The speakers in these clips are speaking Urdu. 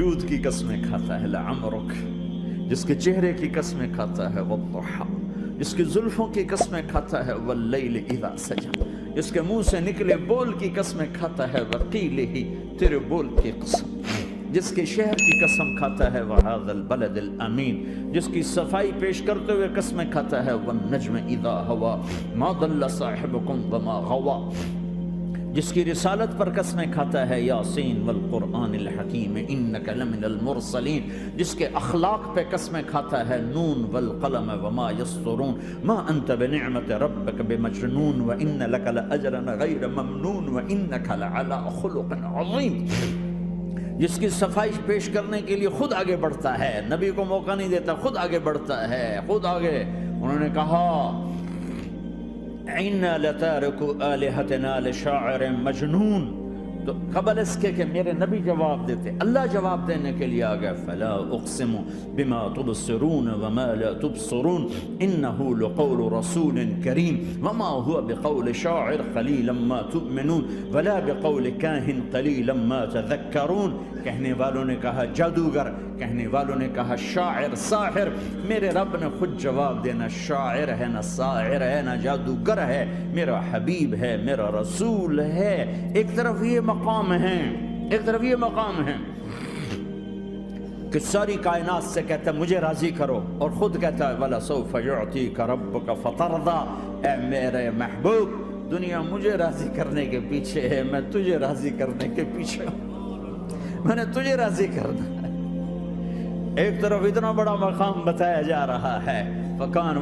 وجود کی قسمیں کھاتا ہے لعمرک، جس کے چہرے کی قسمیں کھاتا ہے والضحی، جس کی زلفوں کی قسمیں کھاتا ہے واللیل اذا سجا، جس کے منہ سے نکلے بول کی قسمیں کھاتا ہے وقیلہ، تیرے بول کی قسم، جس کے شہر کی قسم کھاتا ہے وہذا البلد الامین، جس کی صفائی پیش کرتے ہوئے قسمیں کھاتا ہے والنجم اذا ہوا ما ضل صاحبکم وما غوا، جس کی رسالت پر قسمیں کھاتا ہے یاسین والقرآن الحکیم انک لمن المرسلین، جس کے اخلاق پہ قسمیں کھاتا ہے نون والقلم وما یسطرون ما انت بنعمت ربک بمجنون وان لک لاجرا غیر ممنون وانک لعلی خلق عظیم، جس کی صفائی پیش کرنے کے لیے خود آگے بڑھتا ہے، نبی کو موقع نہیں دیتا، خود آگے بڑھتا ہے، خود آگے۔ انہوں نے کہا اِنَّا لَتَارِكُ آلِهَتِنَا لِشَاعِرٍ مَجْنُونَ، تو قبل اس کے کہ میرے نبی جواب دیتے، اللہ جواب دینے کے لیے آگیا فَلَا أُقْسِمُ بِمَا تُبْصِرُونَ وَمَا لَا تُبْصِرُونَ إِنَّهُ لَقَوْلُ رَسُولٍ كَرِيمٍ وَمَا هُوَ بِقَوْلِ شَاعِرٍ قَلِيلًا مَا تُؤْمِنُونَ وَلَا بِقَوْلِ كَاهِنٍ قَلِيلًا مَا تَذَكَّرُونَ۔ کہنے والوں نے کہا جادوگر، کہنے والوں نے کہا شاعر، ساحر، میرے رب نے خود جواب دینا شاعر ہے نہ ساحر ہے نہ جادوگر ہے، میرا حبیب ہے، میرا رسول ہے۔ ایک طرف یہ مقام ہے، ایک طرف یہ مقام ہے کہ ساری کائنات سے کہتا ہے مجھے راضی کرو، اور خود کہتا ہے وَلَسَوْفَ يُعْطِيكَ رَبُّكَ فَتَرْضَىٰ، اے میرے محبوب دنیا مجھے راضی کرنے کے پیچھے ہے، میں تجھے راضی کرنے کے پیچھے ہوں، میں نے تجھے راضی کرنا ہے۔ ایک طرف اتنا بڑا مقام بتایا جا رہا ہے فَكَانَ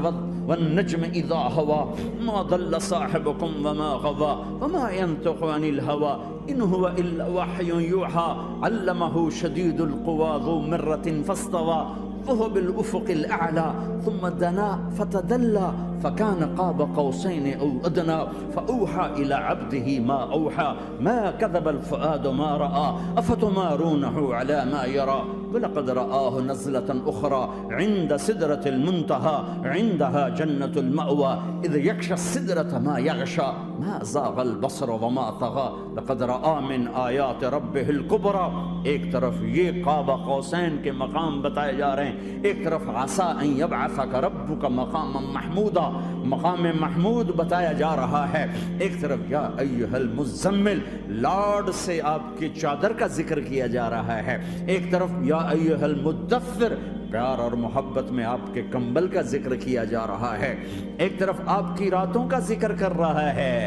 وَالنَّجْمِ إِذَا هَوَىٰ مَا ضَلَّ صَاحِبُكُمْ وَمَا غَوَىٰ وَمَا يَنطِقُ عَنِ الْهَوَىٰ إِنْ هُوَ إِلَّا وَحْيٌ يُوحَىٰ عَلَّمَهُ شَدِيدُ الْقُوَىٰ ذُو مِرَّةٍ فَاسْتَوَىٰ وهو بالأفق الأعلى ثم دنا فتدلى فكان قاب قوسين أو أدنى فأوحى إلى عبده ما أوحى ما كذب الفؤاد ما رأى أفتمارونه على ما يرى ولقد رآه نزلة أخرى عند سدرة المنتهى عندها جنة المأوى إذ يغشى السدرة ما يغشى ما زاغ البصر وما طغى لقد رأى من آيات ربه الكبرى۔ ایک طرف یہ قاب قوسین کے مقام بتائے جا رہے ہیں، ایک طرف عسیٰ ان یبعثک ربک مقاما محمودا، مقام محمود بتایا جا رہا ہے، ایک طرف یا ایھا المزمل لاڈ سے آپ کی چادر کا ذکر کیا جا رہا ہے، ایک طرف یا ایھا المدثر پیار اور محبت میں آپ کے کمبل کا ذکر کیا جا رہا ہے، ایک طرف آپ کی راتوں کا ذکر کر رہا ہے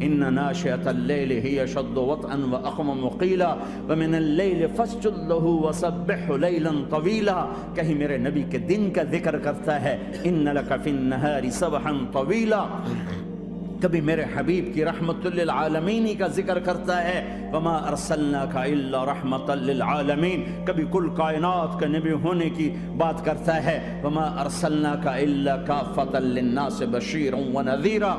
ان ناشئۃ اللیل ہی اشد وطئا واقوم قیلا ومن اللیل فاسجد لہ وسبحہ لیلا طویلا۔ کہیں میرے نبی کے دن کا ذکر کرتا ہے ان لک فی النہار سبحا طویلا، کبھی میرے حبیب کی رحمت للعالمین کا ذکر کرتا ہے وما ارسلناک الا رحمتا للعالمین، کبھی کل کائنات کا نبی ہونے کی بات کرتا ہے وما ارسلناک الا کافۃ للناس بشیرا ونذیرا،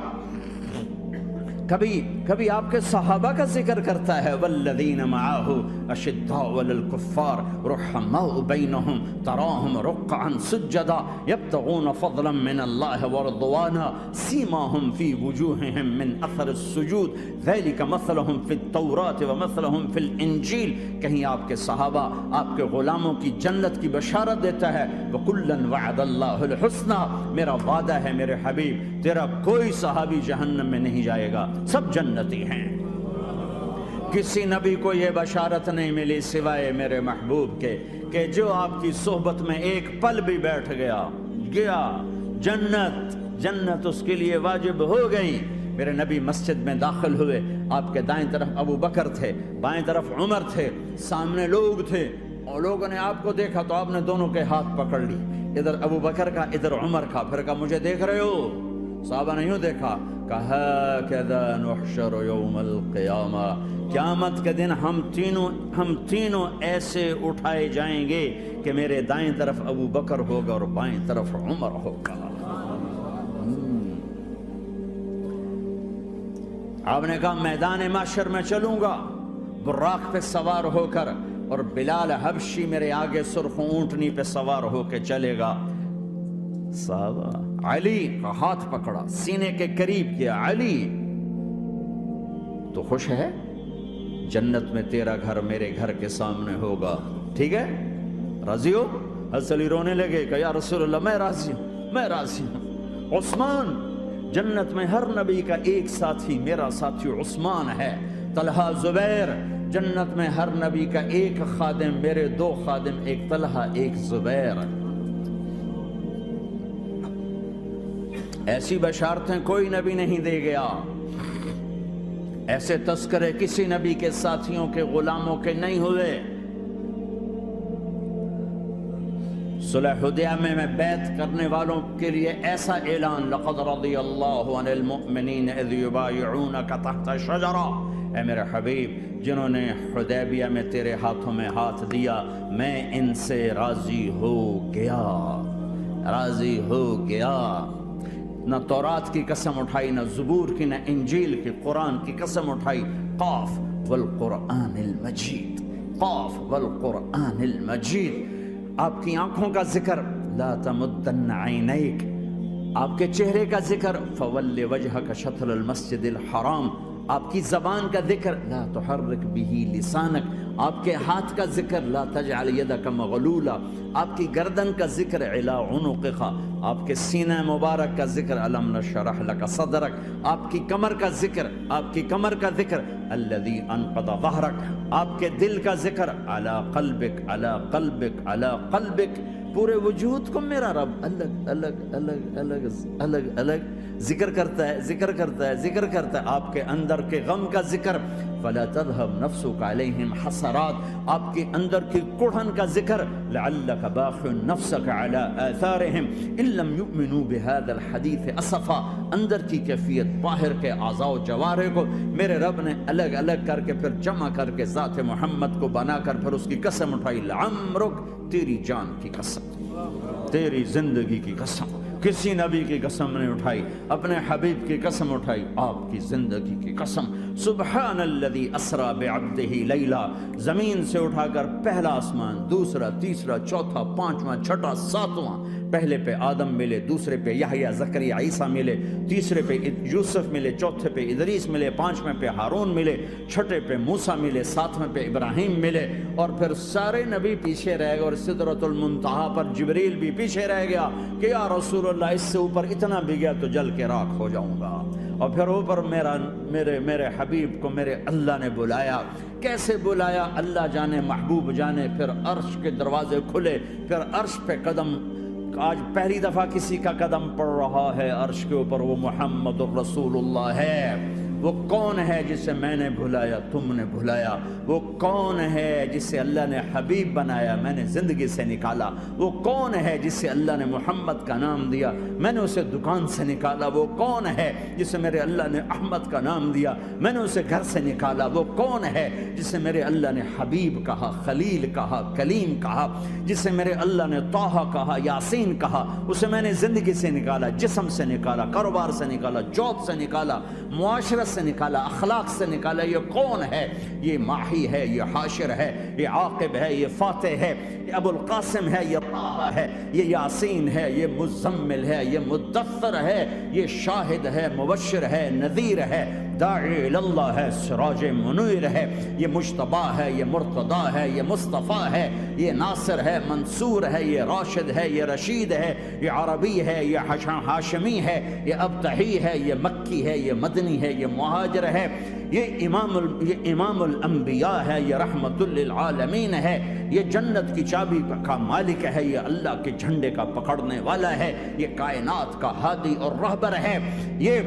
کبھی آپ کے صحابہ کا ذکر کرتا ہے والذین معاہ اشداء علی الکفار رحماء بینہم تراہم رکعا سجدا یبتغون فضلا من اللہ ورضوانا سیماہم فی وجوہہم من اثر السجود ذلک مثلہم فی التوراۃ ومثلہم فی الانجیل، کہیں آپ کے صحابہ آپ کے غلاموں کی جنت کی بشارت دیتا ہے وکلا وعد اللہ الحسنی، میرا وعدہ ہے میرے حبیب تیرا کوئی صحابی جہنم میں نہیں جائے گا، سب جنتی ہیں۔ کسی نبی کو یہ بشارت نہیں ملی سوائے میرے محبوب کے کہ جو آپ کی صحبت میں ایک پل بھی بیٹھ گیا جنت اس کے لیے واجب ہو گئی۔ میرے نبی مسجد میں داخل ہوئے، آپ کے دائیں طرف ابو بکر تھے، بائیں طرف عمر تھے، سامنے لوگ تھے، اور لوگوں نے آپ کو دیکھا تو آپ نے دونوں کے ہاتھ پکڑ لی، ادھر ابو بکر کا ادھر عمر کا، پھر کہا مجھے دیکھ رہے ہو؟ صحابہ نے یوں دیکھا، کہا کذا نحشر یوم القیامہ، قیامت کے دن ہم تینوں ایسے اٹھائے جائیں گے کہ میرے دائیں طرف ابو بکر ہوگا اور بائیں طرف عمر ہوگا۔ آپ نے کہا میدان محشر میں چلوں گا براق پہ سوار ہو کر، اور بلال حبشی میرے آگے سرخ اونٹنی پہ سوار ہو کے چلے گا۔ صحابہ علی کا ہاتھ پکڑا، سینے کے قریب کیا، علی تو خوش ہے؟ جنت میں تیرا گھر میرے گھر کے سامنے ہوگا، ٹھیک ہے؟ راضی ہو؟ حضرت علی رونے لگے کہ یا رسول اللہ میں راضی ہوں، میں راضی ہوں۔ عثمان، جنت میں ہر نبی کا ایک ساتھی میرا ساتھی عثمان ہے۔ طلحہ، زبیر، جنت میں ہر نبی کا ایک خادم میرے دو خادم، ایک طلحہ ایک زبیر۔ ایسی بشارتیں کوئی نبی نہیں دے گیا، ایسے تذکرے کسی نبی کے ساتھیوں کے غلاموں کے نہیں ہوئے۔ صلح حدیبیہ میں بیعت کرنے والوں کے لیے ایسا اعلان، لقد رضی اللہ عن المؤمنین اذ یبایعونک تحت الشجرہ، اے میرے حبیب جنہوں نے حدیبیہ میں تیرے ہاتھوں میں ہاتھ دیا میں ان سے راضی ہو گیا، راضی ہو گیا۔ نہ تورات کی قسم اٹھائی، نہ زبور کی، نہ انجیل کی، قرآن کی قسم اٹھائی۔ قاف والقرآن المجید، قاف والقرآن المجید۔ آپ کی آنکھوں کا ذکر، لا تمدن عینیک، آپ کے چہرے کا ذکر، فول وجہک شطر المسجد الحرام، آپ کی زبان کا ذکر، لا تحرک بہ لسانک، آپ کے ہاتھ کا ذکر، لا تجعل یدک مغلولا، آپ کی گردن کا ذکر، علی عنقک، آپ کے سینہ مبارک کا ذکر، الم نشرح لک صدرک، آپ کی کمر کا ذکر، آپ کی کمر کا ذکر، الذی انقض ظہرک، آپ کے دل کا ذکر، علی قلبک، علی قلبک، علی قلبک۔ پورے وجود کو میرا رب الگ الگ الگ الگ الگ الگ ذکر کرتا ہے، ذکر کرتا ہے، ذکر کرتا ہے۔ آپ کے اندر کے غم کا ذکر، فلا تذهب نفسك عليهم حسرات، آپ کے اندر کی کڑھن کا ذکر، لعلك باخع نفسك على آثارهم ان لم يؤمنوا بهذا الحديث اسفا، اندر کی کیفیت، باہر کے اعضاء و جوارح کو میرے رب نے الگ الگ کر کے پھر جمع کر کے ذات محمد کو بنا کر پھر اس کی قسم اٹھائی، لعمرک، تیری جان کی قسم، تیری زندگی کی قسم۔ کسی نبی کی قسم نہیں اٹھائی، اپنے حبیب کی قسم اٹھائی، آپ کی زندگی کی قسم۔ سبحان الذی اسریٰ بعبدہ لیلا، زمین سے اٹھا کر پہلا آسمان، دوسرا، تیسرا، چوتھا، پانچواں، چھٹا، ساتواں، پہلے پہ آدم ملے، دوسرے پہ یحییٰ، زکریا، عیسیٰ ملے، تیسرے پہ یوسف ملے، چوتھے پہ ادریس ملے، پانچویں پہ ہارون ملے، چھٹے پہ موسیٰ ملے، ساتویں پہ ابراہیم ملے، اور پھر سارے نبی پیچھے رہ گئے، اور سدرۃ المنتہا پر جبریل بھی پیچھے رہ گیا کہ یا رسول اللہ اس سے اوپر اتنا بھی گیا تو جل کے راکھ ہو جاؤں گا۔ اور پھر اوپر میرے حبیب کو میرے اللہ نے بلایا۔ کیسے بلایا اللہ جانے، محبوب جانے۔ پھر عرش کے دروازے کھلے، پھر عرش پہ قدم، آج پہلی دفعہ کسی کا قدم پڑ رہا ہے عرش کے اوپر، وہ محمد الرسول اللہ ہے۔ وہ کون ہے جسے میں نے بھلایا، تم نے بھلایا؟ وہ کون ہے جسے اللہ نے حبیب بنایا، میں نے زندگی سے نکالا؟ وہ کون ہے جسے اللہ نے محمد کا نام دیا، میں نے اسے دکان سے نکالا؟ وہ کون ہے جسے میرے اللہ نے احمد کا نام دیا، میں نے اسے گھر سے نکالا؟ وہ کون ہے جسے میرے اللہ نے حبیب کہا، خلیل کہا، کلیم کہا، جسے میرے اللہ نے طٰہٰ کہا، یاسین کہا؟ اسے میں نے زندگی سے نکالا، جسم سے نکالا، کاروبار سے نکالا، جاب سے نکالا، معاشرت سے نکالا، اخلاق سے نکالا۔ یہ کون ہے؟ یہ ماہی ہے، یہ حاشر ہے، یہ عاقب ہے، یہ فاتح ہے، یہ ابو القاسم ہے، یہ طٰہٰ ہے، یہ یاسین ہے، یہ مزمل ہے، یہ مدثر ہے، یہ شاہد ہے، مبشر ہے، نذیر ہے، داعی اللہ ہے، سراج منیر ہے، یہ مجتبیٰ ہے، یہ مرتضیٰ ہے، یہ مصطفیٰ ہے، یہ ناصر ہے، منصور ہے، یہ راشد ہے، یہ رشید ہے، یہ عربی ہے، یہ ہاشمی ہے، یہ ابتحی ہے، یہ مکی ہے، یہ مدنی ہے، یہ مہاجر ہے، یہ امام الانبیاء ہے، یہ رحمت للعالمین ہے، یہ جنت کی چابی کا مالک ہے، یہ اللہ کے جھنڈے کا پکڑنے والا ہے، یہ کائنات کا ہادی اور رہبر ہے۔ یہ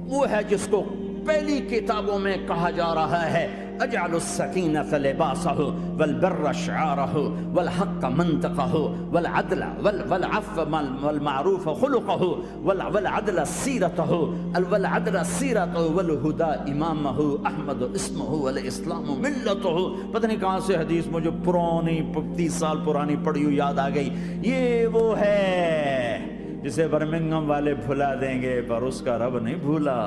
وہ ہے جس کو پہلی کتابوں میں کہا جا رہا ہے اجعل السکینۃ لباسہ والبر شعارہ والحق منطقہ والعدل والعفو والمعروف خلقہ والعدل سیرتہ والعدل سیرتہ والہدى امامہ احمد اسمہ والاسلام ملتہ۔ پتہ نہیں کہاں سے حدیث مجھے پرانی 30 سال پرانی پڑھی ہوئی یاد آ گئی۔ یہ وہ ہے جسے برمنگم والے بھلا دیں گے پر اس کا رب نہیں بھولا۔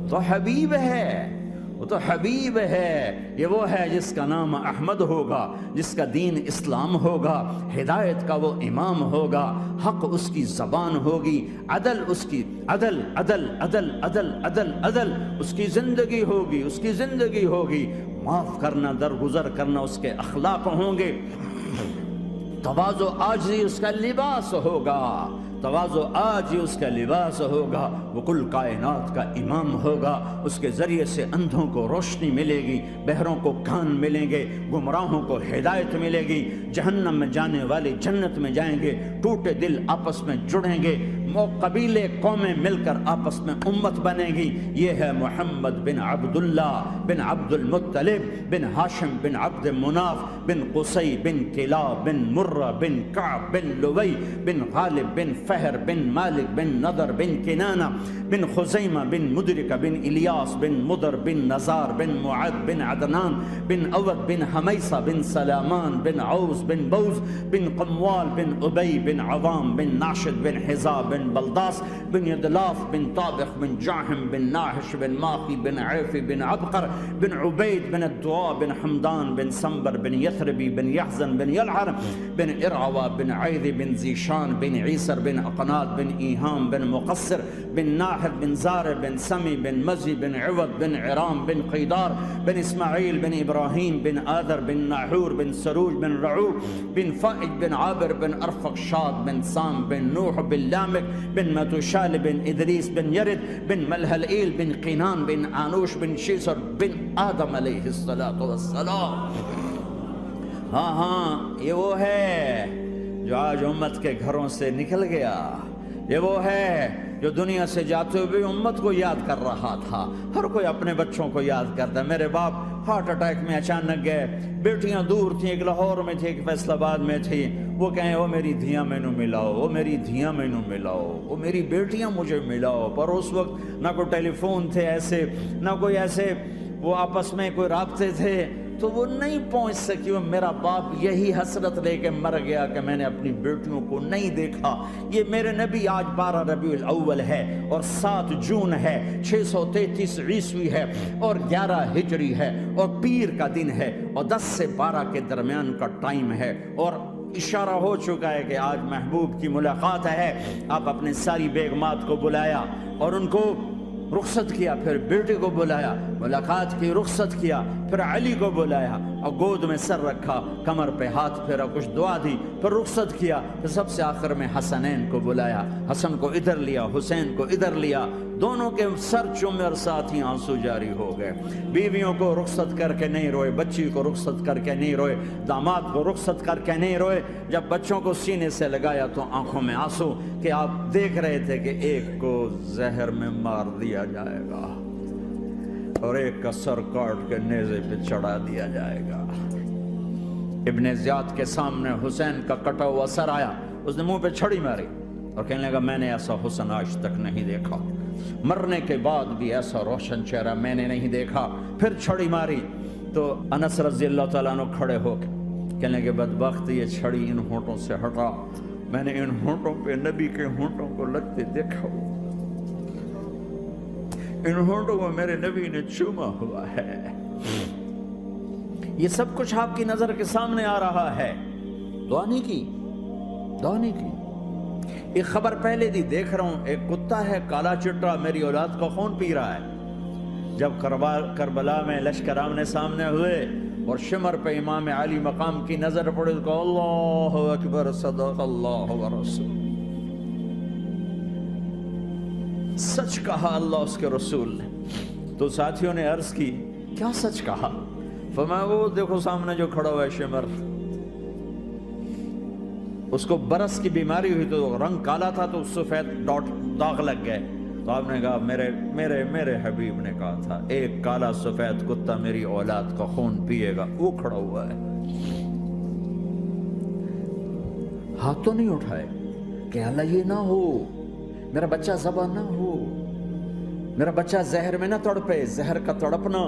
تو حبیب ہے، وہ تو حبیب ہے۔ یہ وہ ہے جس کا نام احمد ہوگا، جس کا دین اسلام ہوگا، ہدایت کا وہ امام ہوگا، حق اس کی زبان ہوگی، عدل اس کی عدل عدل عدل عدل عدل عدل اس کی زندگی ہوگی، اس کی زندگی ہوگی، معاف کرنا، درگزر کرنا اس کے اخلاق ہوں گے۔ تواضع عاجزی اس کا لباس ہوگا، تواضع آج ہی اس کا لباس ہوگا۔ وہ کل کائنات کا امام ہوگا، اس کے ذریعے سے اندھوں کو روشنی ملے گی، بہروں کو کان ملیں گے، گمراہوں کو ہدایت ملے گی، جہنم میں جانے والے جنت میں جائیں گے، ٹوٹے دل آپس میں جڑیں گے، قبیلے قومیں مل کر آپس میں امت بنے گی۔ یہ ہے محمد بن عبداللہ بن عبد المطلب بن ہاشم بن عبد مناف بن قصی بن کلاب بن مرہ بن کعب بن لوی بن غالب بن فہر بن مالک بن نضر بن کنانہ بن خزیمہ بن مدرکہ بن الیاس بن مدر بن نزار بن معد بن عدنان بن اود بن حمیصہ بن سلامان بن عوز بن بوز بن قموال بن ابی بن عوام بن ناشد بن حزاب بن بلداس بن یدلاف بن طابخ بن جاحم بن ناحش بن ماخی بن عیفی بن عبقر بن عبید بن الدعاء بن حمدان بن سنبر بن یثربی بن یحزن بن یلعر بن ارعوى بن عیذ بن زیشان بن عیسر بن اقناد بن ایہام بن مقصر بن ناحر بن زار بن سمی بن مزی بن عوض بن عرام بن قیدار بن اسماعیل بن ابراہیم بن آذر بن ناحور بن سروج بن رعوب بن فائج بن عابر بن ارفق شاد بن سام بن نوح بن لامک بن متوشال بن ادریس بن یرد بن ملہلئیل بن قینان بن آنوش بن شیسر بن آدم علیہ السلام۔ ہاں یہ وہ ہے جو آج امت کے گھروں سے نکل گیا، یہ وہ ہے جو دنیا سے جاتے ہوئے امت کو یاد کر رہا تھا۔ ہر کوئی اپنے بچوں کو یاد کرتا ہے۔ میرے باپ ہارٹ اٹیک میں اچانک گئے، بیٹیاں دور تھیں، ایک لاہور میں تھی، ایک فیصل آباد میں تھی۔ وہ کہیں وہ میری دھیاں مینوں ملاؤ، وہ میری دھیاں مینوں ملاؤ، وہ میری بیٹیاں مجھے ملاؤ۔ پر اس وقت نہ کوئی ٹیلی فون تھے ایسے، نہ کوئی ایسے وہ آپس میں کوئی رابطے تھے، تو وہ نہیں پہنچ سکی۔ وہ میرا باپ یہی حسرت لے کے مر گیا کہ میں نے اپنی بیٹیوں کو نہیں دیکھا۔ یہ میرے نبی آج 12 ربیع الاول ہے اور 7 جون ہے، 633 عیسوی ہے اور 11 ہجری ہے اور پیر کا دن ہے اور 10 سے 12 کے درمیان کا ٹائم ہے، اور اشارہ ہو چکا ہے کہ آج محبوب کی ملاقات ہے۔ آپ اپنے ساری بیگمات کو بلایا اور ان کو رخصت کیا، پھر بیٹے کو بلایا، ملاقات کی، رخصت کیا، پھر علی کو بلایا اور گود میں سر رکھا، کمر پہ ہاتھ پھیرا، کچھ دعا دی، پھر رخصت کیا، پھر سب سے آخر میں حسنین کو بلایا، حسن کو ادھر لیا، حسین کو ادھر لیا، دونوں کے سر چومے اور ساتھ ہی آنسو جاری ہو گئے۔ بیویوں کو رخصت کر کے نہیں روئے، بچی کو رخصت کر کے نہیں روئے، داماد کو رخصت کر کے نہیں روئے۔ جب بچوں کو سینے سے لگایا تو آنکھوں میں آنسو، کہ آپ دیکھ رہے تھے کہ ایک کو زہر میں مار دیا جائے گا اور ایک کا سر کاٹ کے نیزے پہ چڑھا دیا جائے گا۔ ابن زیاد کے سامنے حسین کا کٹا ہوا سر آیا، اس نے منہ پہ چھڑی ماری اور کہنے لگا میں نے ایسا حسن آج تک نہیں دیکھا، مرنے کے بعد بھی ایسا روشن چہرہ میں نے نہیں دیکھا۔ پھر چھڑی ماری تو انس رضی اللہ تعالیٰ عنہ کھڑے ہو کے کہنے لگے بدبخت یہ چھڑی ان ہونٹوں سے ہٹا، میں نے ان ہونٹوں پہ نبی کے ہونٹوں کو لگتے دیکھا، ان ہونٹوں کو میرے نبی نے چوما ہوا ہے۔ یہ سب کچھ آپ کی نظر کے سامنے آ رہا ہے، دعا نہیں کی، دعا نہیں کی۔ ایک خبر پہلے دی دیکھ رہا ہوں، ایک کتا ہے کالا چٹا میری اولاد کا خون پی رہا ہے۔ جب کربلا میں لشکر آمنے سامنے ہوئے اور شمر پہ امام علی مقام کی نظر پڑے تو اللہ اکبر، صدق اللہ ورسول، سچ کہا اللہ اس کے رسول نے۔ تو ساتھیوں نے عرض کی کیا سچ کہا؟ فرمایا وہ دیکھو سامنے جو کھڑا ہوا ہے شمر، اس کو برس کی بیماری ہوئی تو رنگ کالا تھا تو سفید داغ لگ گئے۔ تو آپ نے کہا میرے حبیب نے کہا تھا ایک کالا سفید کتا میری اولاد کا خون پیے گا، وہ کھڑا ہوا ہے۔ ہاتھ تو نہیں اٹھائے کہ اللہ یہ نہ ہو، میرا بچہ ذبح نہ ہو، میرا بچہ زہر میں نہ تڑپے، زہر کا تڑپنا۔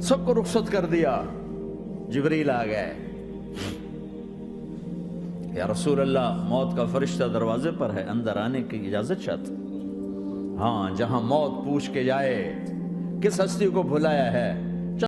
سب کو رخصت کر دیا، جبریل آ گئے، یا رسول اللہ موت کا فرشتہ دروازے پر ہے، اندر آنے کی اجازت چاہتا۔ ہاں جہاں موت پوچھ کے جائے کس ہستی کو بھلایا ہے،